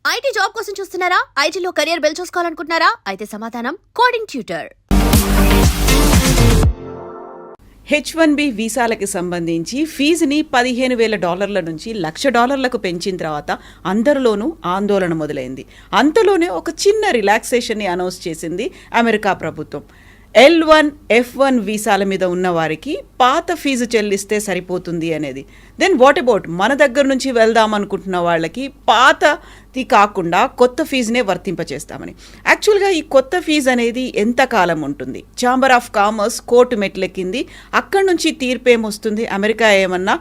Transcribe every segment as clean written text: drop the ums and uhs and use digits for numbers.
IT job కోసం చూస్తున్నారా? ఐటీలో కెరియర్ బిల్డ్ చూసుకోవాలనుకుంటున్నారా? అయితే సమాధానం కోడింగ్ ట్యూటర్. H1B వీసాలకి సంబంధించి ఫీజుని $15,000 నుంచి $1,00,000 పెంచిన తర్వాత అందరిలోనూ ఆందోళన మొదలైంది. అంతలోనే ఒక చిన్న రిలాక్సేషన్ని అనౌన్స్ చేసింది అమెరికా ప్రభుత్వం. L1, F1 వీసాల మీద ఉన్న వారికి పాత ఫీజు చెల్లిస్తే సరిపోతుంది అనేది. దెన్ వాట్ అబౌట్ మన దగ్గర నుంచి వెళ్దాం అనుకుంటున్న వాళ్ళకి పాతది కాకుండా కొత్త ఫీజునే వర్తింపచేస్తామని. యాక్చువల్గా ఈ కొత్త ఫీజు అనేది ఎంతకాలం ఉంటుంది? ఛాంబర్ ఆఫ్ కామర్స్ కోర్టు మెట్లెక్కింది. అక్కడి నుంచి తీర్పేమొస్తుంది? అమెరికా ఏమన్నా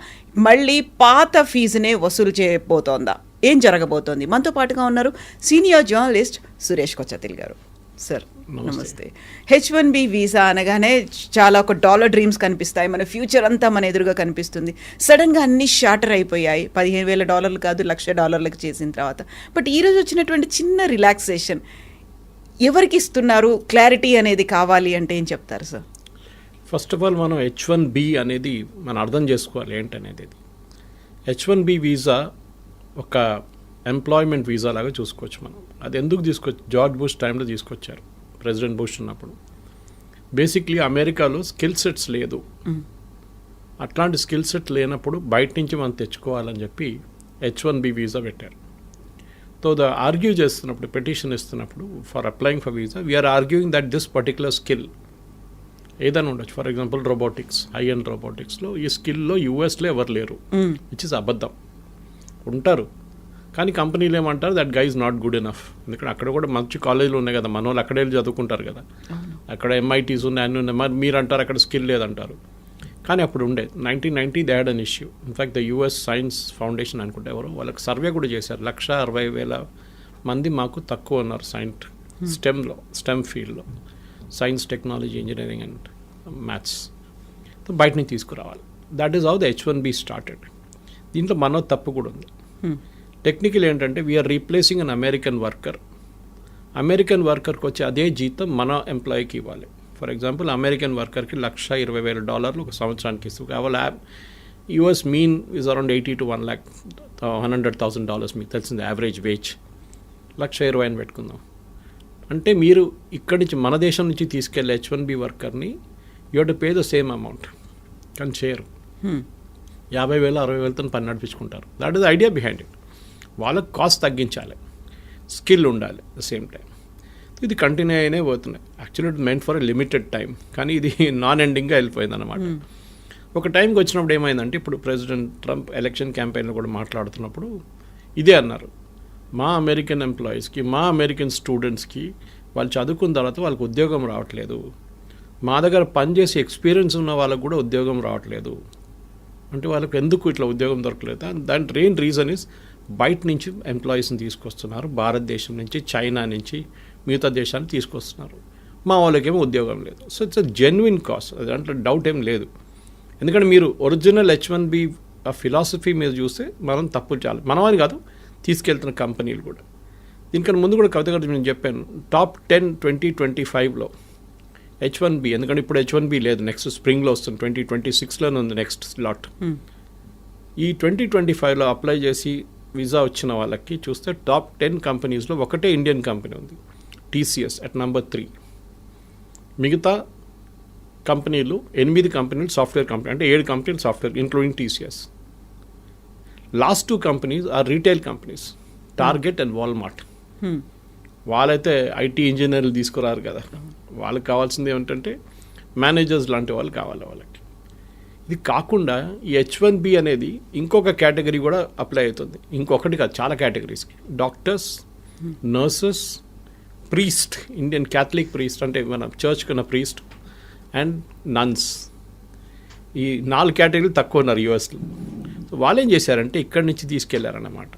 మళ్ళీ పాత ఫీజునే వసూలు చేయబోతోందా? ఏం జరగబోతోంది? మనతో పాటుగా ఉన్నారు సీనియర్ జర్నలిస్ట్ సురేష్ కొచ్చతిల్ గారు. సార్ నమస్తే. H1B వీసా అనగానే చాలా ఒక డాలర్ డ్రీమ్స్ కనిపిస్తాయి, మన ఫ్యూచర్ అంతా మన ఎదురుగా కనిపిస్తుంది. సడన్గా అన్ని షార్టర్ అయిపోయాయి. $15,000 కాదు $1,00,000 చేసిన తర్వాత. బట్ ఈరోజు వచ్చినటువంటి చిన్న రిలాక్సేషన్ ఎవరికి ఇస్తున్నారు? క్లారిటీ అనేది కావాలి అంటే ఏం చెప్తారు సార్? ఫస్ట్ ఆఫ్ ఆల్ మనం H1B అనేది మనం అర్థం చేసుకోవాలి ఏంటనేది. H1B వీసా ఒక ఎంప్లాయ్మెంట్ వీసా లాగా చూసుకోవచ్చు మనం. అది ఎందుకు జార్జ్ బుష్ టైంలో తీసుకొచ్చారు, ప్రెసిడెంట్ బుష్ ఉన్నప్పుడు. బేసిక్లీ అమెరికాలో స్కిల్ సెట్స్ లేదు. అట్లాంటి స్కిల్ సెట్ లేనప్పుడు బయట నుంచి మనం తెచ్చుకోవాలని చెప్పి H1B వీసా పెట్టారు. సో ఆర్గ్యూ చేస్తున్నప్పుడు, పెటిషన్ ఇస్తున్నప్పుడు for applying for visa we're arguing that this particular skill ఏదైనా ఉండొచ్చు. For example robotics, high end రోబోటిక్స్లో ఈ స్కిల్లో యూఎస్లో ఎవరు లేరు, విచ్ ఇస్ అబద్ధం. ఉంటారు కానీ కంపెనీలు ఏమంటారు that guy is not good enough. ఎందుకంటే అక్కడ కూడా మంచి కాలేజీలు ఉన్నాయి కదా, మన వాళ్ళు అక్కడే చదువుకుంటారు కదా, అక్కడ MITs ఉన్నాయి, అన్నీ ఉన్నాయి. మరి మీరు అంటారు అక్కడ స్కిల్ లేదంటారు. కానీ అప్పుడు ఉండే 1990 they had an issue. In fact the US science foundation అనుకుంటే ఎవరు వాళ్ళకి సర్వే కూడా చేశారు. 160,000 మంది మాకు తక్కువ ఉన్నారు స్టెమ్ ఫీల్డ్లో, science, technology, engineering and maths. బయట నుంచి తీసుకురావాలి. That is how the H1B started. దీంట్లో మన తప్పు కూడా ఉంది. టెక్నికల్ ఏంటంటే వీఆర్ రీప్లేసింగ్ అన్ అమెరికన్ వర్కర్కి వచ్చే అదే జీతం మన ఎంప్లాయీకి ఇవ్వాలి. ఫర్ ఎగ్జాంపుల్ అమెరికన్ వర్కర్కి $120,000 ఒక సంవత్సరానికి ఇస్తుంది. కేవలం US mean is around $80,000 to $100,000. మీకు తెలిసింది యావరేజ్ వేజ్. 120,000 అని పెట్టుకుందాం. అంటే మీరు ఇక్కడి నుంచి మన దేశం నుంచి తీసుకెళ్ళే H1B వర్కర్ని you to pay the same amount. కానీ చేయరు. 50,000 60,000తో పని నడిపించుకుంటారు. That is idea behind it. వాళ్ళకి కాస్ట్ తగ్గించాలి, స్కిల్ ఉండాలి ద సేమ్ టైం. ఇది కంటిన్యూ అయినే పోతున్నాయి. Actually it meant for a limited time, కానీ ఇది నాన్ ఎండింగ్గా వెళ్ళిపోయింది అనమాట. ఒక టైంకి వచ్చినప్పుడు ఏమైందంటే, ఇప్పుడు ప్రెసిడెంట్ ట్రంప్ ఎలక్షన్ క్యాంపెయిన్లో కూడా మాట్లాడుతున్నప్పుడు ఇదే అన్నారు, మా అమెరికన్ ఎంప్లాయీస్కి, మా అమెరికన్ స్టూడెంట్స్కి వాళ్ళు చదువుకున్న తర్వాత వాళ్ళకి ఉద్యోగం రావట్లేదు, మా దగ్గర పనిచేసి ఎక్స్పీరియన్స్ ఉన్న వాళ్ళకు కూడా ఉద్యోగం రావట్లేదు. అంటే వాళ్ళకి ఎందుకు ఇట్లా ఉద్యోగం దొరకలేదు? దాని మెయిన్ రీజన్ ఇస్ బయట నుంచి ఎంప్లాయీస్ని తీసుకొస్తున్నారు, భారతదేశం నుంచి, చైనా నుంచి, మిగతా దేశాన్ని తీసుకొస్తున్నారు. మా వాళ్ళకేమో ఉద్యోగం లేదు. So it's a genuine cost, దాంట్లో డౌట్ ఏం లేదు. ఎందుకంటే మీరు ఒరిజినల్ H1B ఫిలాసఫీ మీద చూస్తే మనం తప్పులు చాలు, మనమని కాదు తీసుకెళ్తున్న కంపెనీలు కూడా. దీనికన్నా ముందు కూడా కవిత గారు నేను చెప్పాను, టాప్ 10 2025లో H1B, ఎందుకంటే ఇప్పుడు H1B లేదు, నెక్స్ట్ స్ప్రింగ్లో వస్తుంది, 2026లోనే ఉంది నెక్స్ట్ స్లాట్. ఈ 2025లో అప్లై చేసి వీసా వచ్చిన వాళ్ళకి చూస్తే టాప్ 10 కంపెనీస్లో ఒకటే ఇండియన్ కంపెనీ ఉంది, TCS అట్ నెంబర్ 3. మిగతా కంపెనీలు 8 కంపెనీలు సాఫ్ట్వేర్ కంపెనీ, అంటే 7 కంపెనీలు software including TCS. Last 2 companies are retail companies, Target and Walmart. వాళ్ళైతే IT ఇంజనీర్లు తీసుకురారు కదా, వాళ్ళకి కావాల్సింది ఏమిటంటే మేనేజర్స్ లాంటి వాళ్ళు కావాలి వాళ్ళకి. ఇది కాకుండా ఈ H1B అనేది ఇంకొక కేటగిరీ కూడా అప్లై అవుతుంది. ఇంకొకటి కాదు, చాలా కేటగిరీస్కి. Doctors, nurses, priest, Indian Catholic priest అంటే మన చర్చ్కి ఉన్న ప్రీస్ట్, అండ్ నన్స్. ఈ 4 కేటగిరీలు తక్కువ ఉన్నారు USలో. వాళ్ళు ఏం చేశారంటే ఇక్కడి నుంచి తీసుకెళ్లారన్నమాట,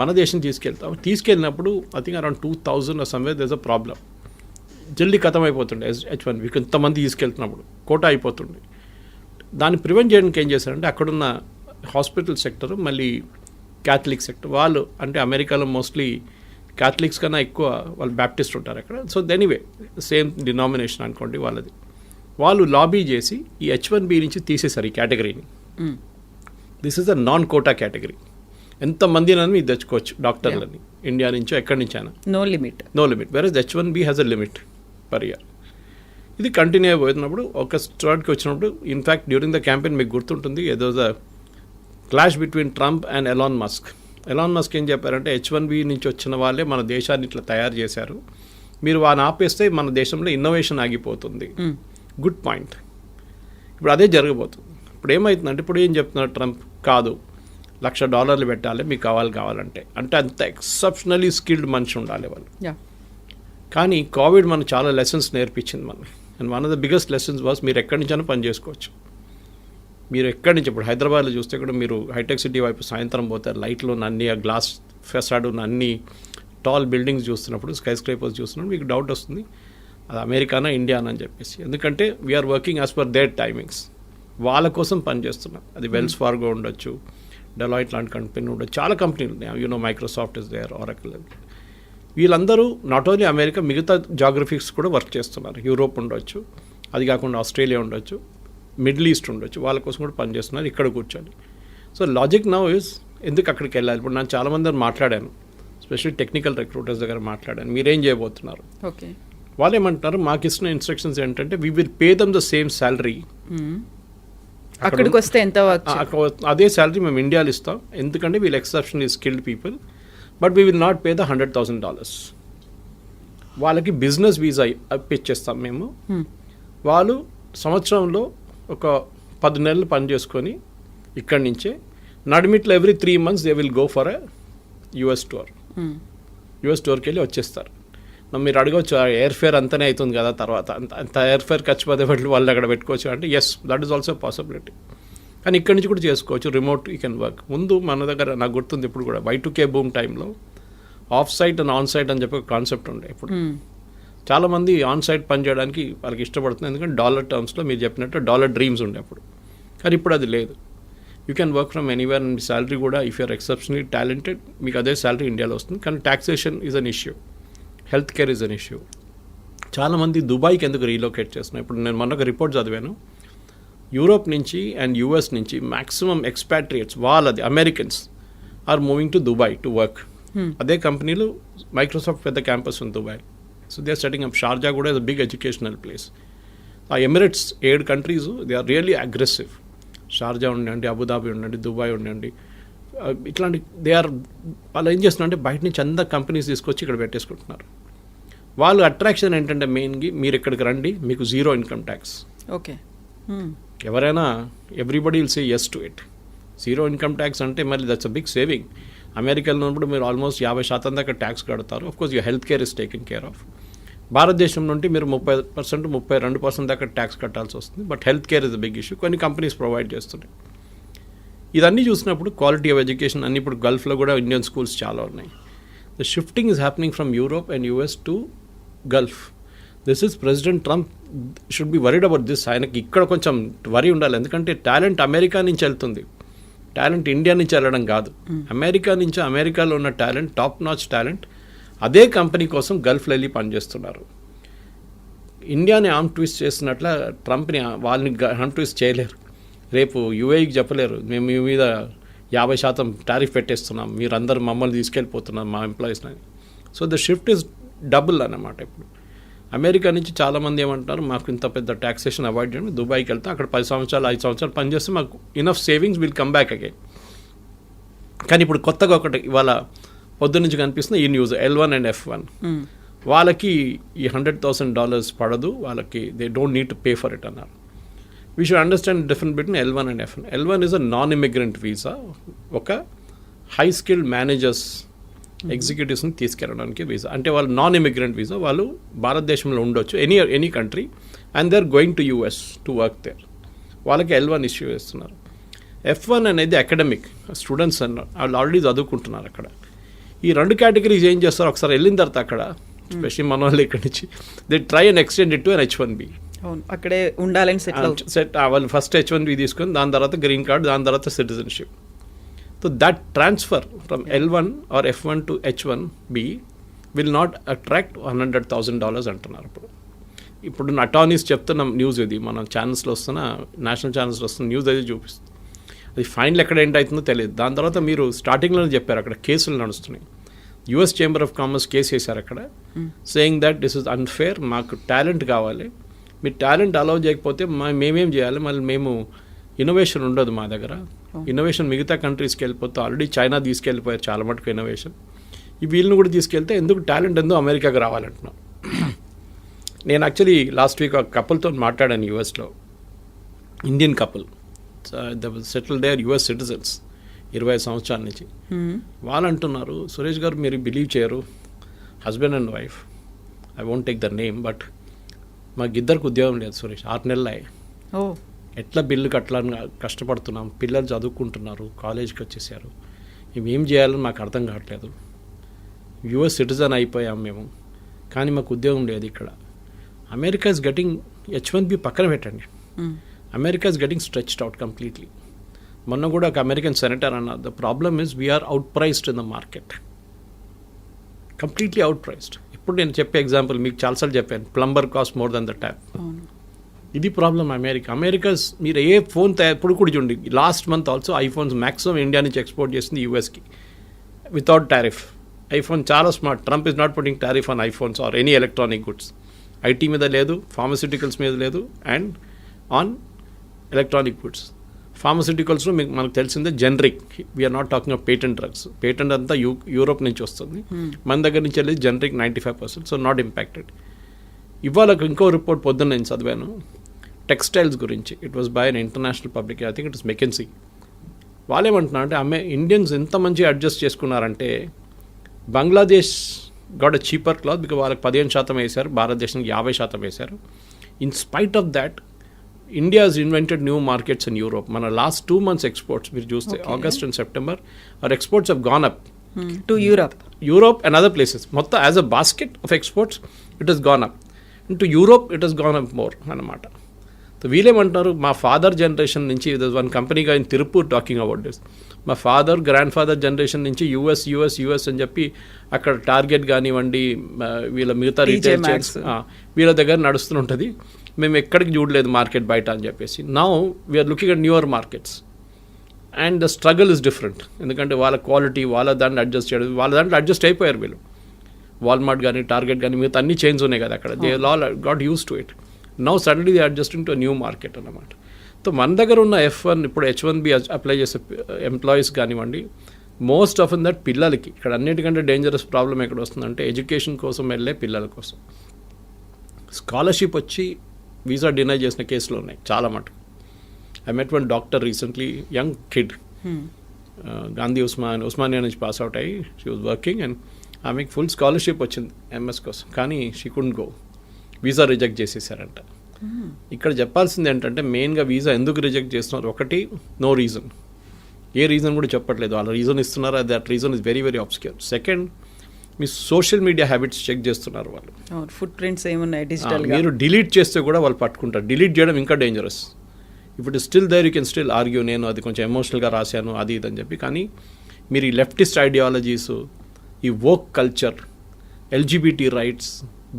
మన దేశం తీసుకెళ్ళినప్పుడు I think around 2,000 somewhere there is a problem. జల్దీ ఖతం అయిపోతుండే H1B, ఇంతమంది తీసుకెళ్తున్నప్పుడు కోటా అయిపోతుండే. దాన్ని ప్రివెంట్ చేయడానికి ఏం చేశారంటే అక్కడున్న హాస్పిటల్ సెక్టర్, మళ్ళీ క్యాథలిక్ సెక్టర్, వాళ్ళు అంటే అమెరికాలో మోస్ట్లీ క్యాథలిక్స్ కన్నా ఎక్కువ వాళ్ళు బ్యాప్టిస్ట్ ఉంటారు అక్కడ. సో ఎనీవే సేమ్ డినామినేషన్ అనుకోండి వాళ్ళది. వాళ్ళు లాబీ చేసి ఈ H1B నుంచి తీసేశారు ఈ కేటగిరీని. This is a non quota category. ఎంతమందినని మీరు తెచ్చుకోవచ్చు డాక్టర్లని, ఇండియా నుంచో ఎక్కడి నుంచైనా, no limit. No limit. Versus H1B has a limit per year. ఇది కంటిన్యూ అయిపోతున్నప్పుడు ఒక స్టార్ట్కి వచ్చినప్పుడు, ఇన్ఫ్యాక్ట్ డ్యూరింగ్ ద క్యాంపెయిన్ మీకు గుర్తుంటుంది, ఏదో the clash between Trump and Elon Musk. Elon Musk ఏం చెప్పారంటే H1B నుంచి వచ్చిన వాళ్ళే మన దేశాన్ని ఇట్లా తయారు చేశారు, మీరు వాడిని ఆపేస్తే మన దేశంలో ఇన్నోవేషన్ ఆగిపోతుంది. Good point. ఇప్పుడు అదే జరగబోతుంది. ఇప్పుడు ఏమవుతుందంటే, ఇప్పుడు ఏం చెప్తున్నారు ట్రంప్, కాదు $1,00,000 పెట్టాలి మీకు కావాలంటే, అంటే అంత ఎక్సెప్షనలీ స్కిల్డ్ మనిషి ఉండాలి వాళ్ళు. కానీ కోవిడ్ మనకు చాలా లెసన్స్ నేర్పించింది మనకి. And one of the biggest lessons was మీరు ఎక్కడి నుంచైనా పని చేసుకోవచ్చు. మీరు ఎక్కడి నుంచి, ఇప్పుడు హైదరాబాద్లో చూస్తే కూడా మీరు హైటెక్ సిటీ వైపు సాయంత్రం పోతారు, లైట్లు ఉన్న అన్ని, ఆ గ్లాస్ ఫెసాడ్ ఉన్న అన్ని టాల్ బిల్డింగ్స్ చూస్తున్నప్పుడు, స్కై స్క్రేపర్స్ చూస్తున్నప్పుడు మీకు డౌట్ వస్తుంది అది అమెరికానా ఇండియానా అని చెప్పేసి. ఎందుకంటే we're working as per their timings. వాళ్ళ కోసం పనిచేస్తున్నాం. అది వెల్స్ ఫార్గో ఉండొచ్చు, డెలాయిట్ లాంటి కంపెనీ ఉండొచ్చు, చాలా కంపెనీలు ఉన్నాయి. Microsoft is there, Oracle. వీళ్ళందరూ నాట్ ఓన్లీ అమెరికా, మిగతా జాగ్రఫీస్ కూడా వర్క్ చేస్తున్నారు. యూరోప్ ఉండొచ్చు, అది కాకుండా ఆస్ట్రేలియా ఉండొచ్చు, మిడిల్ ఈస్ట్ ఉండొచ్చు, వాళ్ళ కోసం కూడా పనిచేస్తున్నారు ఇక్కడ కూర్చొని. సో లాజిక్ నౌ ఇస్, ఎందుకు అక్కడికి వెళ్ళాలి? ఇప్పుడు నేను చాలామంది మాట్లాడాను, ఎస్పెషల్లీ టెక్నికల్ రిక్రూటర్స్ దగ్గర మాట్లాడాను, మీరేం చేయబోతున్నారు? ఓకే. వాళ్ళు ఏమంటున్నారు, మాకు ఇస్తున్న ఇన్స్ట్రక్షన్స్ ఏంటంటే we will pay them the same salary. అక్కడికి వస్తే ఎంత అదే శాలరీ మేము ఇండియాలో ఇస్తాం, ఎందుకంటే వీళ్ళు exceptionally skilled people, but we will not pay the $100,000. వాళ్ళకి బిజినెస్ వీసా ఇప్పించేస్తాం మేము. వాళ్ళు సంవత్సరంలో ఒక 10 నెలలు పని చేసుకొని ఇక్కడి నుంచే నడిమిట్లో every 3 months they will go for a US tour. యుఎస్ టూర్కి వెళ్ళి వచ్చేస్తారు. మీరు అడగవచ్చు, ఎయిర్ ఫేర్ అంతనే అవుతుంది కదా, తర్వాత అంత ఎయిర్ ఫేర్ ఖర్చు పదే వాళ్ళు అక్కడ పెట్టుకోవచ్చు అంటే, yes, that is also possibility. కానీ ఇక్కడి నుంచి కూడా చేసుకోవచ్చు, రిమోట్ యూ కెన్ వర్క్. ముందు మన దగ్గర నాకు గుర్తుంది, ఇప్పుడు కూడా Y2K బూమ్ టైంలో off site and on site అని చెప్పి ఒక కాన్సెప్ట్ ఉండే. ఇప్పుడు చాలామంది ఆన్ సైట్ పని చేయడానికి వాళ్ళకి ఇష్టపడుతుంది, ఎందుకంటే డాలర్ టర్మ్స్లో మీరు చెప్పినట్టు డాలర్ డ్రీమ్స్ ఉండే అప్పుడు. కానీ ఇప్పుడు అది లేదు. You can work from anywhere. And me salary కూడా, ఇఫ్ యూఆర్ ఎక్సెప్షనలీ టాలెంటెడ్, మీకు అదే శాలరీ ఇండియాలో వస్తుంది. కానీ taxation is an issue, health care is an issue. చాలామంది దుబాయ్కి ఎందుకు రీలొకేట్ చేస్తున్నారు? ఇప్పుడు నేను మొన్న ఒక రిపోర్ట్ చదివాను, యూరోప్ నుంచి అండ్ యూఎస్ నుంచి మ్యాక్సిమం ఎక్స్పాట్రియేట్స్, వాళ్ళది Americans are moving to Dubai to work. అదే కంపెనీలు, మైక్రోసాఫ్ట్ పెద్ద క్యాంపస్ ఉంది Dubai. So they are setting up. Sharjah కూడా is a big educational place. ఆ Emirates 7 countries they are really aggressive. Sharjah ఉండండి, Abu Dhabi ఉండండి, Dubai ఉండండి, ఇట్లాంటి దే ఆర్, వాళ్ళు ఏం చేస్తున్నారంటే బయట నుంచి అంతా కంపెనీస్ తీసుకొచ్చి ఇక్కడ పెట్టేసుకుంటున్నారు. వాళ్ళు అట్రాక్షన్ ఏంటంటే మెయిన్గా, మీరు ఇక్కడికి రండి, మీకు 0 ఇన్కమ్ ట్యాక్స్. ఓకే. ఎవరైనా, everybody will say yes to it. 0 income tax అంటే మళ్ళీ దట్స్ అ బిగ్ సేవింగ్. అమెరికాలో ఉన్నప్పుడు మీరు ఆల్మోస్ట్ 50% దాకా ట్యాక్స్ కడతారు. Of course your health care is taken care of. భారతదేశం నుండి మీరు 30%, 32% దాకా ట్యాక్స్ కట్టాల్సి వస్తుంది. But health care is a big issue. కొన్ని కంపెనీస్ ప్రొవైడ్ చేస్తున్నాయి. ఇదన్నీ చూసినప్పుడు క్వాలిటీ ఆఫ్ ఎడ్యుకేషన్ అన్ని, ఇప్పుడు గల్ఫ్లో కూడా ఇండియన్ స్కూల్స్ చాలా ఉన్నాయి. The shifting is happening from Europe and US to Gulf. This is president Trump should be worried about this. ఆయనకి ఇక్కడ కొంచెం వరీ ఉండాలి, ఎందుకంటే టాలెంట్ అమెరికా నుంచి వెళ్తుంది, టాలెంట్ ఇండియా నుంచి వెళ్ళడం కాదు. అమెరికా నుంచి, అమెరికాలో ఉన్న టాలెంట్, టాప్ నాచ్ టాలెంట్ అదే కంపెనీ కోసం గల్ఫ్లో వెళ్ళి పనిచేస్తున్నారు. ఇండియాని ఆర్మ్ ట్విస్ట్ చేస్తున్నట్ల ట్రంప్ని వాళ్ళని ఆర్మ్ ట్విస్ట్ చేయలేరు. రేపు యూఏఈకి చెప్పలేరు, మేము మీ మీద 50% టారిఫ్ పెట్టేస్తున్నాం, మీరందరూ మమ్మల్ని తీసుకెళ్ళిపోతున్నాం మా ఎంప్లాయీస్ని. So the shift is double అన్నమాట. ఇప్పుడు అమెరికా నుంచి చాలామంది ఏమంటారు, మాకు ఇంత పెద్ద ట్యాక్సేషన్ అవాయిడ్ చేయండి, దుబాయ్కి వెళ్తాం, అక్కడ 10 సంవత్సరాలు 5 సంవత్సరాలు పనిచేస్తే మాకు enough savings will come back again. కానీ ఇప్పుడు కొత్తగా ఒకటి ఇవాళ పొద్దు నుంచి కనిపిస్తుంది ఈ న్యూస్, L1 అండ్ F1. వాళ్ళకి ఈ $100,000 పడదు, వాళ్ళకి they don't need to pay for it అన్నారు. We should understand difference between L1 and F1. L1 is a non immigrant visa, ఒక హై స్కిల్డ్ మేనేజర్స్, ఎగ్జిక్యూటివ్స్ని తీసుకెళ్ళడానికి వీసా. అంటే వాళ్ళు నాన్ ఇమిగ్రెంట్ వీసా, వాళ్ళు భారతదేశంలో ఉండొచ్చు, any country, and they are going to US to work there. వాళ్ళకి L1 issue చేస్తున్నారు. F1 అనేది అకాడమిక్ స్టూడెంట్స్ అన్నారు, వాళ్ళు ఆల్రెడీ చదువుకుంటున్నారు అక్కడ. ఈ 2 కేటగిరీస్ ఏం చేస్తారు, ఒకసారి వెళ్ళిన తర్వాత అక్కడ, స్పెషల్లీ మన వాళ్ళు ఇక్కడి నుంచి, they try and extend it to an H1B. అక్కడే ఉండాలని సెట్ వాళ్ళు ఫస్ట్ H1B తీసుకొని, దాని తర్వాత గ్రీన్ కార్డ్, దాని తర్వాత citizenship. So that transfer from L1 or F1 to H1B will not attract $100,000 అంటున్నారు. ఇప్పుడు అటార్నీస్ చెప్తున్న న్యూస్ ఇది, మన ఛానల్స్లో వస్తున్న, నేషనల్ ఛానల్స్లో వస్తున్న న్యూస్ అది చూపిస్తుంది. అది ఫైనల్ ఎక్కడ ఎండ్ అవుతుందో తెలియదు. దాని తర్వాత మీరు స్టార్టింగ్లోనే చెప్పారు అక్కడ కేసులు నడుస్తున్నాయి. US chamber of commerce case వేశారు అక్కడ, saying that this is unfair, మాకు టాలెంట్ కావాలి, మీరు టాలెంట్ అలౌ చేయకపోతే మేమేం చేయాలి, మళ్ళీ మేము ఇన్నోవేషన్ ఉండదు మా దగ్గర. ఇన్నోవేషన్ మిగతా కంట్రీస్కి వెళ్ళిపోతే ఆల్రెడీ చైనా తీసుకెళ్ళిపోయారు చాలా మటుకు ఇన్నోవేషన్, ఈ వీళ్ళని కూడా తీసుకెళ్తే ఎందుకు టాలెంట్ ఎందుకు అమెరికాకి రావాలంటున్నాం. నేను యాక్చువల్లీ లాస్ట్ వీక్ ఒక కపుల్తో మాట్లాడాను యూఎస్లో, Indian couple, settle there US citizens 20 సంవత్సరాల నుంచి. వాళ్ళు అంటున్నారు, సురేష్ గారు మీరు బిలీవ్ చేయరు, husband and wife, I won't take the name, but మాకు ఇద్దరికి ఉద్యోగం లేదు సురేష్, 6 నెలలు అయ్యాయి, ఎట్లా బిల్లు కట్టాలని కష్టపడుతున్నాం, పిల్లలు చదువుకుంటున్నారు, కాలేజ్కి వచ్చేసారు, ఇవేం చేయాలని మాకు అర్థం కావట్లేదు, యుఎస్ సిటిజన్ అయిపోయాం మేము, కానీ మాకు ఉద్యోగం లేదు ఇక్కడ. అమెరికా ఇస్ గెటింగ్ H1B పక్కన పెట్టండి, America is getting stretched out completely. మొన్న కూడా ఒక అమెరికన్ సెనేటర్ అన్నారు, the problem is we're out priced in the market, completely out priced. ఇప్పుడు నేను చెప్పే ఎగ్జాంపుల్ మీకు చాలాసార్లు చెప్పాను, plumber cost more than the tap. ఇది ప్రాబ్లం అమెరికా. మీరు ఏ ఫోన్ ఇప్పుడు కూడా చూడండి, last month also iPhones maximum India నుంచి ఎక్స్పోర్ట్ చేసింది యూఎస్కి వితౌట్ టారిఫ్. ఐఫోన్ చాలా smart, Trump is not putting tariff on iPhones or any electronic goods. IT మీద లేదు, ఫార్మస్యూటికల్స్ మీద లేదు, అండ్ ఆన్ ఎలక్ట్రానిక్ గుడ్స్. ఫార్మస్యూటికల్స్లో మనకు తెలిసిందే generic, we're not talking of patent drugs, patent అంతా యూరోప్ నుంచి వస్తుంది, మన దగ్గర నుంచి వెళ్ళి జనరిక్ 95%, సో నాట్ ఇంపాక్టెడ్. ఇవాళ ఇంకో రిపోర్ట్ పొద్దున్న నేను చదివాను టెక్స్టైల్స్ గురించి, it was by an international public, I think it is McKinsey. వాళ్ళు ఏమంటున్నారు అంటే ఇండియన్స్ ఎంత మంచిగా అడ్జస్ట్ చేసుకున్నారంటే, Bangladesh got a cheaper cloth because వాళ్ళకి 15% వేశారు, భారతదేశానికి 50% వేశారు. In spite of that India has invented new markets in Europe. మన లాస్ట్ 2 months ఎక్స్పోర్ట్స్ మీరు చూస్తే August and September our exports have gone up to Europe and other places. మొత్తం as a basket of exports it has gone up, to Europe it has gone up more అన్నమాట. So వీళ్ళేమంటారు, మా father generation నుంచి one కంపెనీగా in Tirupur talking about this, మా father grandfather generation నుంచి US అని చెప్పి అక్కడ టార్గెట్ కానివ్వండి, వీళ్ళ మిగతా రీటైల్ చైన్స్ వీళ్ళ దగ్గర నడుస్తుంటుంది, మేము ఎక్కడికి చూడలేదు మార్కెట్ బయట అని చెప్పేసి. Now we're looking at newer markets and the struggle is different. ఎందుకంటే వాళ్ళ క్వాలిటీ వాళ్ళ దాంట్లో అడ్జస్ట్ చేయడం, వాళ్ళ దాంట్లో అడ్జస్ట్ అయిపోయారు వీళ్ళు. వాల్మార్ట్ కానీ టార్గెట్ కానీ మిగతా అన్ని చైన్స్ ఉన్నాయి కదా అక్కడ, they all got use to it. Now suddenly they adjusting to new market అన్నమాట. సో మన దగ్గర ఉన్న F1 ఇప్పుడు H1B అప్లై చేసే ఎంప్లాయీస్ కానివ్వండి, మోస్ట్ ఆఫ్ దట్ పిల్లలకి, ఇక్కడ అన్నిటికంటే డేంజరస్ ప్రాబ్లం ఎక్కడ వస్తుందంటే ఎడ్యుకేషన్ కోసం వెళ్ళే పిల్లల కోసం స్కాలర్షిప్ వచ్చి వీసా డినై చేసిన కేసులు ఉన్నాయి చాలా మటుకు. I met one doctor recently, young kid, Gandhi Osmania నుంచి పాస్ అవుట్ అయ్యి షీ వాజ్ వర్కింగ్ అండ్ ఆమెకి ఫుల్ స్కాలర్షిప్ వచ్చింది MS కోసం, కానీ she couldn't go, visa reject చేసేసారంట. ఇక్కడ చెప్పాల్సింది ఏంటంటే మెయిన్గా వీసా ఎందుకు రిజెక్ట్ చేస్తున్నారు, ఒకటి నో రీజన్, ఏ రీజన్ కూడా చెప్పట్లేదు, వాళ్ళ రీజన్ ఇస్తున్నారు, that reason is very very obscure. Second, మీ సోషల్ మీడియా హ్యాబిట్స్ చెక్ చేస్తున్నారు వాళ్ళు, ఫుట్ ప్రింట్స్ ఏమున్నాయి డిజిటల్, మీరు డిలీట్ చేస్తే కూడా వాళ్ళు పట్టుకుంటారు. డిలీట్ చేయడం ఇంకా డేంజరస్. ఇప్పుడు still there you can still argue, నేను అది కొంచెం ఎమోషనల్గా రాశాను అది ఇది అని చెప్పి, కానీ మీరు ఈ లెఫ్టిస్ట్ ఐడియాలజీస్, ఈ వోక్ కల్చర్, LGBT రైట్స్,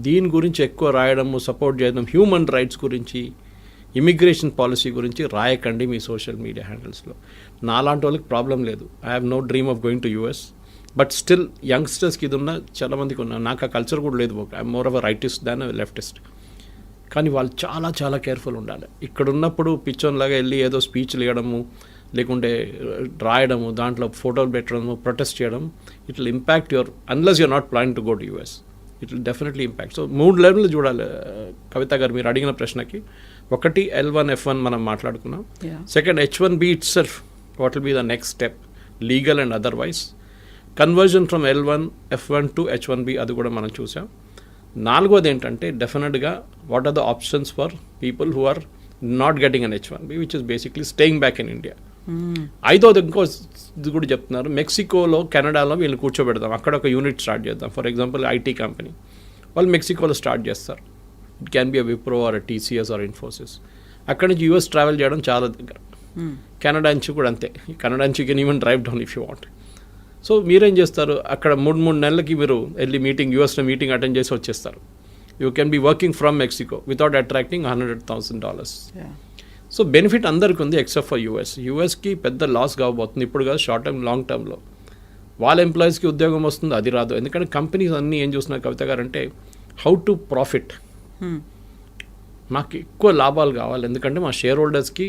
దీని గురించి ఎక్కువ రాయడము, సపోర్ట్ చేయడం, హ్యూమన్ రైట్స్ గురించి, ఇమిగ్రేషన్ పాలసీ గురించి రాయకండి మీ సోషల్ మీడియా హ్యాండిల్స్లో. నాలాంటి వాళ్ళకి ప్రాబ్లం లేదు, I have no dream of going to US, but still యంగ్స్టర్స్కి ఇది ఉన్న చాలామందికి ఉన్నా, నాకు ఆ కల్చర్ కూడా లేదు, I'm more of a rightist than leftist. కానీ వాళ్ళు చాలా చాలా కేర్ఫుల్ ఉండాలి. ఇక్కడ ఉన్నప్పుడు పిచ్చోన్లాగా వెళ్ళి ఏదో స్పీచ్లు ఇవ్వడము, లేకుంటే రాయడము, దాంట్లో ఫోటోలు పెట్టడము, ప్రొటెస్ట్ చేయడం, it will impact your, unless you're not planning to go to US, it will definitely impact. So 3 లెవెల్లు చూడాలి కవిత గారు మీరు అడిగిన ప్రశ్నకి. ఒకటి L1 F1 మనం మాట్లాడుకున్నాం. Second H1B itself, what will be the next step legal and otherwise. Conversion from L1 F1 to H1B అది కూడా మనం చూసాం. 4వది ఏంటంటే డెఫినెట్గా what are the options for people who are not getting an H1B, which is basically staying back in India. 5వది ఇంకో ఇది కూడా చెప్తున్నారు, మెక్సికోలో కెనడాలో వీళ్ళు కూర్చోబెడదాం, అక్కడ ఒక యూనిట్ స్టార్ట్ చేద్దాం. ఫర్ ఎగ్జాంపుల్ IT కంపెనీ వాళ్ళు మెక్సికోలో స్టార్ట్ చేస్తారు, it can be a Wipro or TCS or Infosys. అక్కడి నుంచి US ట్రావెల్ చేయడం చాలా దగ్గర. కెనడా నుంచి కూడా అంతే, కెనడా నుంచి can even drive down if you want. So మీరేం చేస్తారు, అక్కడ 3 నెలలకి మీరు వెళ్ళి USలో మీటింగ్ అటెండ్ చేసి వచ్చేస్తారు. You can be working from Mexico without attracting $100,000. So benefit అందరికీ ఉంది ఎక్సెప్ట్ ఫర్ యూఎస్కి పెద్ద లాస్ కాబోతుంది ఇప్పుడు కాదు, షార్ట్ టర్మ్ లాంగ్ టర్మ్లో వాళ్ళ ఎంప్లాయీస్కి ఉద్యోగం వస్తుంది, అది రాదు. ఎందుకంటే కంపెనీస్ అన్నీ ఏం చూస్తున్నారు కవిత గారు అంటే హౌ టు ప్రాఫిట్, మాకు ఎక్కువ లాభాలు కావాలి. ఎందుకంటే మా షేర్ హోల్డర్స్కి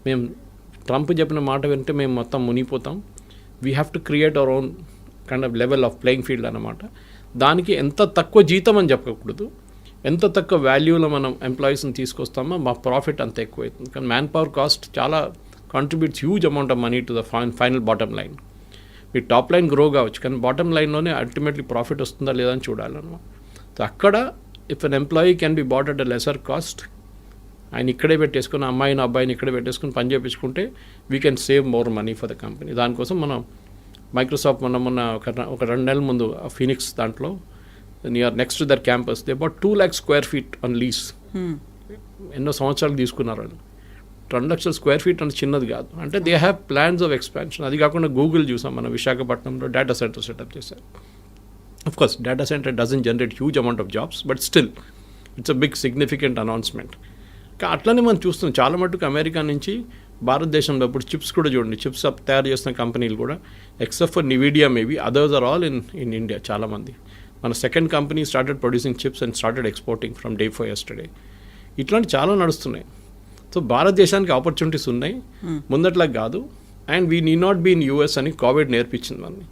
మేము ట్రంప్ చెప్పిన మాట వింటే మేము మొత్తం మునిగిపోతాం. We have to create our own kind of level of playing field అన్నమాట. దానికి ఎంత తక్కువ జీతం అని చెప్పకూడదు, ఎంత తక్కువ వాల్యూలో మనం ఎంప్లాయీస్ని తీసుకొస్తామో మా ప్రాఫిట్ అంత ఎక్కువ అవుతుంది. కానీ మ్యాన్ పవర్ కాస్ట్ చాలా contributes huge amount of money to the final bottom line. మీ టాప్ లైన్ గ్రో కావచ్చు కానీ బాటమ్ లైన్లోనే అల్టిమేట్లీ ప్రాఫిట్ వస్తుందా లేదా అని చూడాలన్నమాట. సో అక్కడ if an employee can be bought at a lesser cost, ఆయన ఇక్కడే పెట్టేసుకుని అమ్మాయిని అబ్బాయిని ఇక్కడే పెట్టేసుకుని పని చేయించుకుంటే we can save more money for the company. దానికోసం మనం మైక్రోసాఫ్ట్ మొన్న ఒక 2 నెలల ముందు ఫీనిక్స్ దాంట్లో near next to their campus they about 2 lakhs square feet on lease. ఎన్నో సంవత్సరాలు తీసుకున్నారు వాళ్ళు. 2 లక్షల స్క్వేర్ ఫీట్ అంటే చిన్నది కాదు. అంటే they have plans of expansion. అది కాకుండా గూగుల్ చూసాం మనం విశాఖపట్నంలో డేటా సెంటర్ సెటప్ చేశారు. Of course data centre doesn't generate huge amount of jobs, but still it's a big significant announcement. అట్లనే మనం చూస్తున్నాం చాలా మటుకు అమెరికా నుంచి భారతదేశంలో ఇప్పుడు చిప్స్ కూడా చూడండి, చిప్స్ తయారు చేస్తున్న కంపెనీలు కూడా except for Nvidia maybe others are all in India. చాలామంది మన second company started producing chips and started exporting from day for yesterday. ఇట్లాంటి చాలా నడుస్తున్నాయి. సో భారతదేశానికి ఆపర్చునిటీస్ ఉన్నాయి, ముందట్లా కాదు. And we need not be in US అని కోవిడ్ నేర్పించింది మనని.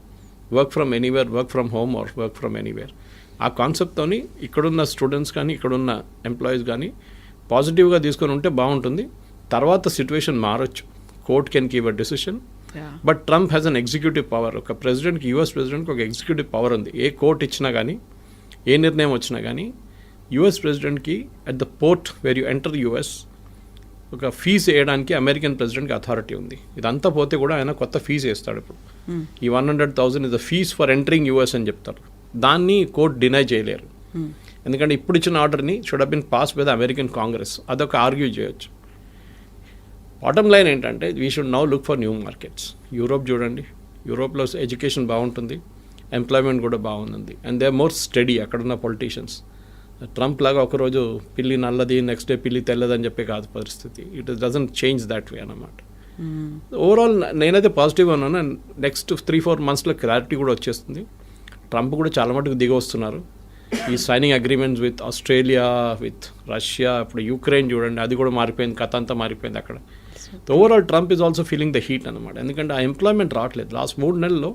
Work from anywhere, work from home or work from anywhere. ఆ కాన్సెప్ట్తోని ఇక్కడున్న స్టూడెంట్స్ కానీ ఇక్కడున్న ఎంప్లాయీస్ కానీ పాజిటివ్గా తీసుకొని ఉంటే బాగుంటుంది. తర్వాత సిచ్యువేషన్ మారచ్చు, court can give a decision. But Trump has an executive power. ఒక ప్రెసిడెంట్కి, యూఎస్ ప్రెసిడెంట్కి ఒక ఎగ్జిక్యూటివ్ పవర్ ఉంది. ఏ కోర్ట్ ఇచ్చినా కానీ, ఏ నిర్ణయం వచ్చినా కానీ యూఎస్ ప్రెసిడెంట్కి at the port where you enter US ఒక ఫీజు వేయడానికి అమెరికన్ ప్రెసిడెంట్కి అథారిటీ ఉంది. ఇదంతా పోతే కూడా ఆయన కొత్త ఫీజు వేస్తాడు. ఇప్పుడు ఈ 100,000 is the fees for entering US అని చెప్తారు. దాన్ని కోర్ట్ డినై చేయలేరు. ఎందుకంటే ఇప్పుడు ఇచ్చిన ఆర్డర్ని should have been passed by the American Congress. అదొక ఆర్గ్యూ చేయొచ్చు. బాటమ్ లైన్ ఏంటంటే we should now look for new markets. Europe చూడండి, యూరోప్లో ఎడ్యుకేషన్ బాగుంటుంది, ఎంప్లాయ్మెంట్ కూడా బాగుంది, and they are more steady అక్కడున్న పొలిటీషియన్స్. ట్రంప్ లాగా ఒకరోజు పిల్లి నల్లది, నెక్స్ట్ డే పిల్లి తెల్లదని చెప్పే కాదు పరిస్థితి. It doesn't change that way అన్నమాట. ఓవరాల్ నేనైతే పాజిటివ్గా ఉన్నాను. అండ్ నెక్స్ట్ 3-4 monthsలో క్లారిటీ కూడా వచ్చేస్తుంది. ట్రంప్ కూడా చాలా మటుకు దిగి వస్తున్నారు. ఈ signing agreements with Australia, with Russia, ఇప్పుడు యుక్రెయిన్ చూడండి, అది కూడా మారిపోయింది, కథ అంతా మారిపోయింది అక్కడ. Overall Trump is also feeling the heat అనమాట. ఎందుకంటే ఆ ఎంప్లాయ్మెంట్ రావట్లేదు. లాస్ట్ 3 నెలల్లో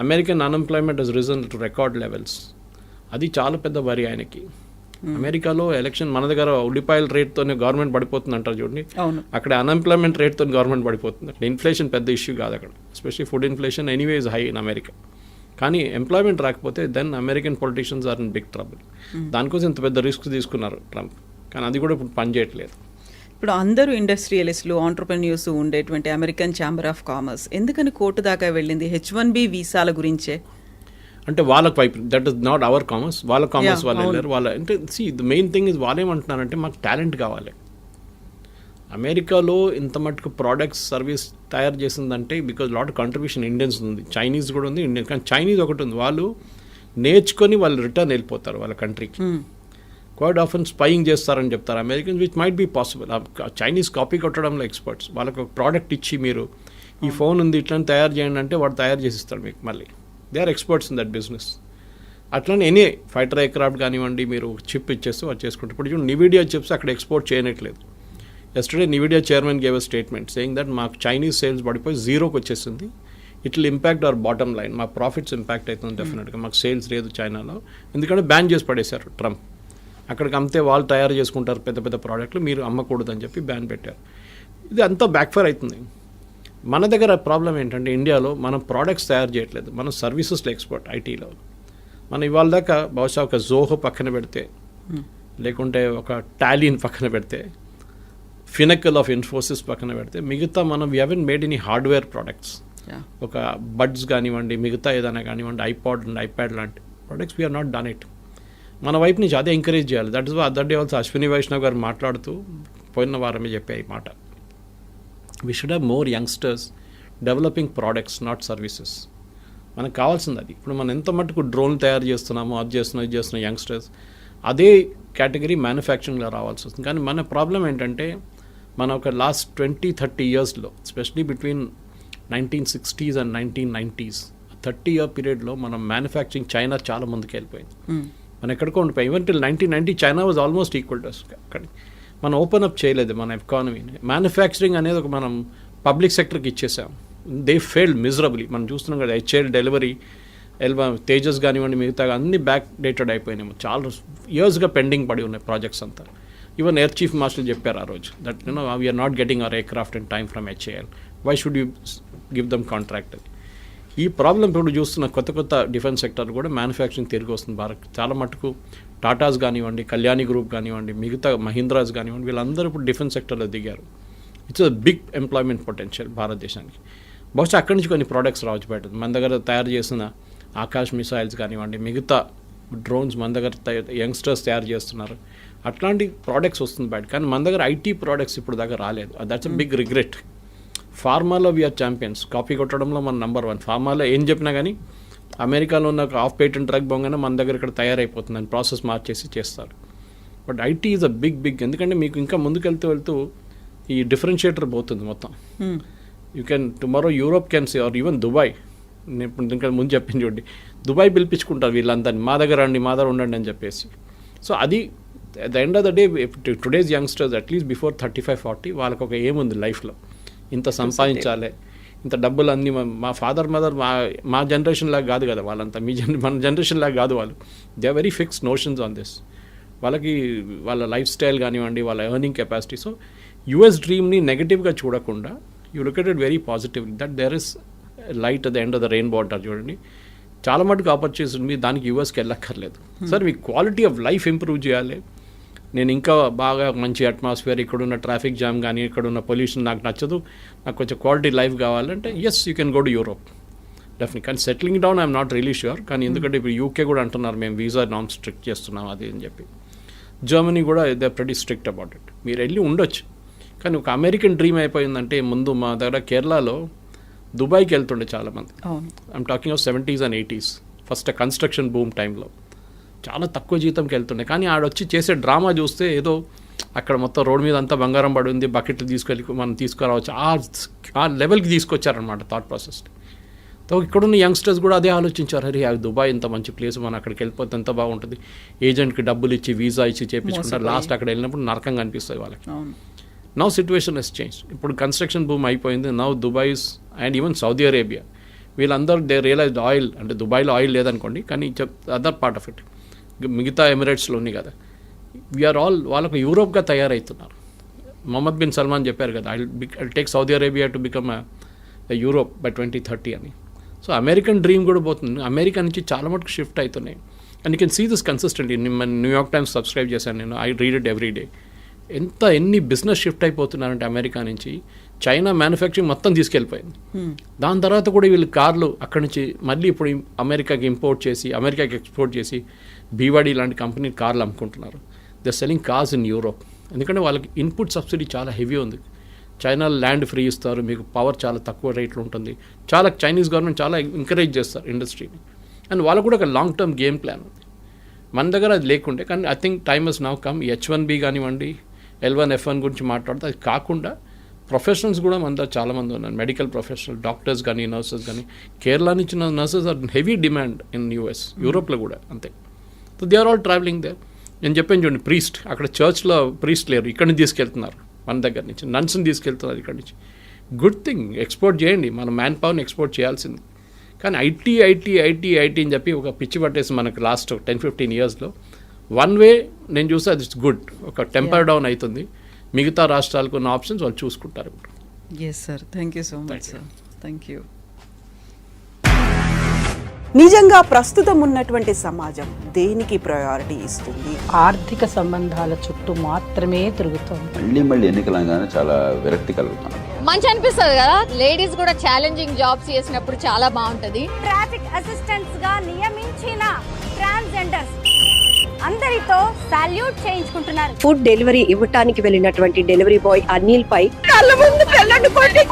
American unemployment has risen to record levels. అది చాలా పెద్ద వరి ఆయనకి. అమెరికాలో ఎలక్షన్, మన దగ్గర ఉల్లిపాయల రేట్తోనే గవర్నమెంట్ పడిపోతుంది అంటారు చూడండి, అక్కడ అన్ఎంప్లాయ్మెంట్ రేట్తో గవర్నమెంట్ పడిపోతుంది. అక్కడ ఇన్ఫ్లేషన్ పెద్ద ఇష్యూ కాదు అక్కడ, especially food inflation anyway is high in America. కానీ ఎంప్లాయ్మెంట్ రాకపోతే then American politicians are in big trouble. దానికోసం ఇంత పెద్ద రిస్క్ తీసుకున్నారు ట్రంప్, కానీ అది కూడా ఇప్పుడు పనిచేయట్లేదు. ఇప్పుడు అందరూ ఇండస్ట్రియలిస్టులు, ఆంటర్ప్రెన్యూర్స్ ఉండేటువంటి అమెరికన్ ఛాంబర్ ఆఫ్ కామర్స్ ఎందుకని కోర్టు దాకా వెళ్ళింది? H1B వీసాల గురించే. అంటే వాళ్ళకి వైపు that is not our commerce, వాళ్ళ కామర్స్ వాళ్ళు వెళ్ళారు. వాళ్ళ అంటే ద మెయిన్ థింగ్ ఇస్ వాళ్ళు ఏమంటున్నారంటే మాకు టాలెంట్ కావాలి. అమెరికాలో ఇంత మటుకు ప్రోడక్ట్స్ సర్వీస్ తయారు చేసిందంటే బికాజ్ లాట్ కంట్రిబ్యూషన్ ఇండియన్స్ ఉంది, చైనీస్ కూడా ఉంది, ఇండియన్. కానీ చైనీస్ ఒకటి ఉంది, వాళ్ళు నేర్చుకొని వాళ్ళు రిటర్న్ వెళ్ళిపోతారు వాళ్ళ కంట్రీకి. క్వైట్ ఆఫెన్ స్పైయింగ్ చేస్తారని చెప్తారు Americans, which might be possible. Chinese copy కొట్టడంలో ఎక్స్పర్ట్స్. వాళ్ళకి ఒక ప్రోడక్ట్ ఇచ్చి మీరు ఈ ఫోన్ ఉంది ఇట్లా తయారు చేయండి అంటే వాడు తయారు చేసిస్తాడు మీకు. మళ్ళీ they are experts in that business. అట్లనే ఎనీ ఫైటర్ ఎయిర్క్రాఫ్ట్ కానివ్వండి, మీరు చిప్ ఇచ్చేస్తే వాళ్ళు చేసుకుంటారు. ఇప్పుడు చూడండి నివిడియా చిప్స్ అక్కడ ఎక్స్పోర్ట్ చేయనట్లేదు. Yesterday Nvidia chairman gave a statement saying that మాకు చైనీస్ సేల్స్ పడిపోయి 0కి వచ్చేసింది. It will impact our bottom line, మా ప్రాఫిట్స్ ఇంపాక్ట్ అవుతుంది డెఫినెట్గా. మాకు సేల్స్ లేదు చైనాలో, ఎందుకంటే బ్యాన్ చేసి పడేశారు ట్రంప్. అక్కడికి అమ్మితే వాళ్ళు తయారు చేసుకుంటారు పెద్ద పెద్ద ప్రోడక్ట్లు, మీరు అమ్మకూడదని చెప్పి బ్యాన్ పెట్టారు. ఇది అంతా బ్యాక్ఫైర్ అవుతుంది. మన దగ్గర ప్రాబ్లం ఏంటంటే ఇండియాలో మనం ప్రోడక్ట్స్ తయారు చేయట్లేదు, మనం సర్వీసెస్లో ఎక్స్పర్ట్. ఐటీలో మనం ఇవాళ దాకా బహుశా ఒక జోహో పక్కన పెడితే, లేకుంటే ఒక టాలీని పక్కన పెడితే, ఫినకల్ ఆఫ్ ఇన్ఫోసిస్ పక్కన పెడితే, మిగతా మనం we haven't made any hardware products. ఒక బడ్స్ కానివ్వండి, మిగతా ఏదైనా కానివ్వండి, ఐపాడ్ అండ్ ఐప్యాడ్ లాంటి products we are not done it. మన వైపు నుంచి అదే ఎంకరేజ్ చేయాలి. That is other day also Ashwini Vaishnaw garu మాట్లాడుతూ పోయిన వారమే చెప్పే ఈ మాట. We should have more youngsters developing products, not services. మనకు కావాల్సింది అది. ఇప్పుడు మనం ఎంత మటుకు డ్రోన్ తయారు చేస్తున్నామో, అది చేస్తున్నాం, ఇది చేస్తున్నాం, యంగ్స్టర్స్ అదే కేటగిరీ మ్యానుఫ్యాక్చరింగ్లో రావాల్సి వస్తుంది. కానీ మన ప్రాబ్లం ఏంటంటే మన ఒక లాస్ట్ 20-30 ఇయర్స్లో especially between 1960s and 1990s 30-year పీరియడ్లో మనం మ్యానుఫ్యాక్చరింగ్ చైనా చాలా ముందుకు వెళ్ళిపోయింది. మనం ఎక్కడికో ఉండిపోయి even till 1990 China was almost equal to అక్కడ. మనం ఓపెన్ అప్ చేయలేదు మన ఎకానమీని. మ్యానుఫ్యాక్చరింగ్ అనేది ఒక మనం పబ్లిక్ సెక్టర్కి ఇచ్చేసాం. They failed miserably. మనం చూస్తున్నాం కదా, HAL డెలివరీ, తేజస్ కానివ్వండి, మిగతా అన్ని బ్యాక్ డేటెడ్ అయిపోయినాము. చాలా ఇయర్స్గా పెండింగ్ పడి ఉన్నాయి ప్రాజెక్ట్స్ అంతా. ఈవెన్ ఎయిర్ చీఫ్ మాస్టర్ చెప్పారు ఆ రోజు that we are not getting our aircraft in time from HAL. Why should you give them contract అని. ఈ ప్రాబ్లం ఇప్పుడు చూస్తున్న కొత్త డిఫెన్స్ సెక్టర్ కూడా మ్యానుఫ్యాక్చరింగ్ తిరిగి వస్తుంది భారత్. చాలా మటుకు టాటాస్ కానివ్వండి, కళ్యాణి గ్రూప్ కానివ్వండి, మిగతా మహీంద్రాస్ కానివ్వండి, వీళ్ళందరూ ఇప్పుడు డిఫెన్స్ సెక్టర్లో దిగారు. It's a big employment potential భారతదేశానికి. బహుశా అక్కడి నుంచి కొన్ని ప్రోడక్ట్స్ రావచ్చు బయట. మన దగ్గర తయారు చేసిన ఆకాశ్ మిసైల్స్ కానివ్వండి, మిగతా డ్రోన్స్ మన దగ్గర యంగ్స్టర్స్ తయారు చేస్తున్నారు. అట్లాంటి ప్రోడక్ట్స్ వస్తుంది బయట. కానీ మన దగ్గర IT ప్రోడక్ట్స్ ఇప్పుడు దాకా రాలేదు. That's a big regret. ఫార్మాలో వీఆర్ ఛాంపియన్స్. కాపీ కొట్టడంలో మన నెంబర్ 1. ఫార్మాలో ఏం చెప్పినా కానీ అమెరికాలో ఉన్న ఆఫ్ పేటెంట్ డ్రగ్ బొంగనే మన దగ్గర ఇక్కడ తయారైపోతుందని ప్రాసెస్ మార్చేసి చేస్తారు. But IT is a big ఎందుకంటే మీకు ఇంకా ముందుకు వెళ్తూ ఈ డిఫరెన్షియేటర్ పోతుంది మొత్తం. You can tomorrow Europe can see or even Dubai. నేను ఇప్పుడు ఇంకా ముందు చెప్పింది చూడండి, దుబాయ్ పిలిపించుకుంటారు వీళ్ళందరినీ, మా దగ్గర ఉండండి అని చెప్పేసి. సో అది at the end of the day today's youngsters at least before 35-40 వాళ్ళకి ఒక ఏం ఉంది లైఫ్లో, ఇంత సంపాదించాలి, ఇంత డబ్బులు అన్నీ. మా ఫాదర్ మదర్ మా జనరేషన్ లాగా కాదు కదా వాళ్ళంతా, మన జనరేషన్ లాగా కాదు వాళ్ళు. They are very fixed notions on this. వాళ్ళకి వాళ్ళ లైఫ్ స్టైల్ కానివ్వండి, వాళ్ళ ఎర్నింగ్ కెపాసిటీ. సో US డ్రీమ్ని నెగటివ్గా చూడకుండా you look at it very positively that there is light at the end of the rainbow అంటారు చూడండి. చాలా మటుకు ఆపర్చునిటీస్ ఉంది, దానికి USకి వెళ్ళక్కర్లేదు. సార్ మీ క్వాలిటీ ఆఫ్ లైఫ్ ఇంప్రూవ్ చేయాలి, నేను ఇంకా బాగా మంచి అట్మాస్ఫియర్, ఇక్కడున్న ట్రాఫిక్ జామ్ కానీ ఇక్కడున్న పొల్యూషన్ నాకు నచ్చదు, నాకు కొంచెం క్వాలిటీ లైఫ్ కావాలంటే yes you can go to Europe definitely. కానీ settling down I'm not really sure. కానీ ఎందుకంటే ఇప్పుడు UK కూడా అంటున్నారు మేము వీసా నామ్స్ స్ట్రిక్ట్ చేస్తున్నాం అది అని చెప్పి. జర్మనీ కూడా they are pretty strict about it. మీరు వెళ్ళి ఉండొచ్చు. కానీ ఒక అమెరికన్ డ్రీమ్ అయిపోయిందంటే ముందు మా దగ్గర కేరళలో దుబాయ్కి వెళ్తుండే చాలామంది. I'm talking of 70s and 80s first construction boom టైంలో చాలా తక్కువ జీతంకి వెళ్తుండే. కానీ ఆడొచ్చి చేసే డ్రామా చూస్తే ఏదో అక్కడ మొత్తం రోడ్డు మీద అంతా బంగారం పడి ఉంది, బకెట్లు తీసుకెళ్ళి మనం తీసుకురావచ్చు, ఆ లెవెల్కి తీసుకొచ్చారనమాట థాట్ ప్రాసెస్. సో ఇక్కడున్న యంగ్స్టర్స్ కూడా అదే ఆలోచించారు, అరే దుబాయ్ ఇంత మంచి ప్లేస్, మనం అక్కడికి వెళ్ళిపోతే ఎంత బాగుంటుంది, ఏజెంట్కి డబ్బులు ఇచ్చి వీసా ఇచ్చి చేయించుకుంటారు, లాస్ట్ అక్కడ వెళ్ళినప్పుడు నరకంగా అనిపిస్తుంది వాళ్ళకి. Now situation has change. ఇప్పుడు కన్స్ట్రక్షన్ బూమ్ అయిపోయింది. Now Dubai's and even Saudi Arabia వీళ్ళందరూ దే రియలైజ్డ్ ఆయిల్ అంటే దుబాయ్లో ఆయిల్ లేదనుకోండి, కానీ అదర్ పార్ట్ ఆఫ్ ఇట్ మిగతా ఎమిరేట్స్లో ఉంది కదా, వీఆర్ ఆల్ వాళ్ళకు యూరోప్గా తయారవుతున్నారు. మొహమ్మద్ బిన్ సల్మాన్ చెప్పారు కదా, I take Saudi Arabia to become Europe by 2030 అని. సో అమెరికన్ డ్రీమ్ కూడా పోతుంది. అమెరికా నుంచి చాలా మటుకు షిఫ్ట్ అవుతున్నాయి. And you can see this consistently. New York Times subscribe చేశాను నేను, I read it every day. ఎన్ని బిజినెస్ షిఫ్ట్ అయిపోతున్నారంటే అమెరికా నుంచి చైనా మ్యానుఫ్యాక్చరింగ్ మొత్తం తీసుకెళ్ళిపోయింది. దాని తర్వాత కూడా వీళ్ళు కార్లు అక్కడి నుంచి మళ్ళీ ఇప్పుడు అమెరికాకి ఇంపోర్ట్ చేసి అమెరికాకి ఎక్స్పోర్ట్ చేసి BYD లాంటి కంపెనీ కార్లు అమ్ముకుంటున్నారు. They selling cars in Europe. ఎందుకంటే వాళ్ళకి ఇన్పుట్ సబ్సిడీ చాలా హెవీ ఉంది. చైనా ల్యాండ్ ఫ్రీ ఇస్తారు, మీకు పవర్ చాలా తక్కువ రేట్లో ఉంటుంది. చాలా చైనీస్ గవర్నమెంట్ చాలా ఎంకరేజ్ చేస్తారు ఇండస్ట్రీని. అండ్ వాళ్ళకు కూడా ఒక లాంగ్ టర్మ్ గేమ్ ప్లాన్ ఉంది. మన దగ్గర అది లేకుంటే, కానీ I think time has now come. H1B కానివ్వండి, L1, F1 గురించి మాట్లాడితే అది కాకుండా ప్రొఫెషనల్స్ కూడా మన దగ్గర చాలామంది ఉన్నారు. మెడికల్ ప్రొఫెషనల్, డాక్టర్స్ కానీ నర్సెస్ కానీ. కేరళ నుంచి nurses are heavy demand in US, యూరోప్లో కూడా అంతే. So they are all travelling they. నేను చెప్పాను చూడండి, ప్రీస్ట్ అక్కడ చర్చ్లో ప్రీస్ట్ లేరు, ఇక్కడి నుంచి తీసుకెళ్తున్నారు మన దగ్గర నుంచి. నన్స్ని తీసుకెళ్తున్నారు ఇక్కడి నుంచి. గుడ్ థింగ్, ఎక్స్పోర్ట్ చేయండి, మన మ్యాన్ పవర్ని ఎక్స్పోర్ట్ చేయాల్సింది. కానీ ఐటీ అని చెప్పి ఒక పిచ్చి పట్టేసి మనకు లాస్ట్ 10-15 ఇయర్స్లో వన్ వే నేను చూస్తే అది గుడ్, ఒక టెంపర్ డౌన్ అవుతుంది. మిగతా రాష్ట్రాలకు ఉన్న ఆప్షన్స్ వాళ్ళు చూసుకుంటారు ఇప్పుడు. Yes sir, thank you so much sir. Thank you. నిజంగా ప్రస్తుతం ఉన్నటువంటి సమాజం దేనికి ప్రయారిటీ ఇస్తుంది? ఆర్థిక సంబంధాల చుట్టూ మాత్రమే తిరుగుతుంది. మళ్ళీ ఎన్నికలంగానే చాలా విరక్తి కలుగుతాను. మంచి అనిపిస్తుంది కదా, లేడీస్ కూడా ఛాలెంజింగ్ జాబ్స్ చేసినప్పుడు చాలా బాగుంటది. ట్రాఫిక్ అసిస్టెంట్స్ గా నియమించిన ట్రాన్స్జెండర్స్ అందరితో సాల్యూట్ చేయించుకుంటున్నారు. ఫుడ్ డెలివరీ ఇవ్వటానికి వెళ్ళినటువంటి డెలివరీ బాయ్ అనిల్ పై కళ్ళ ముందు పెళ్ళండుకోండి.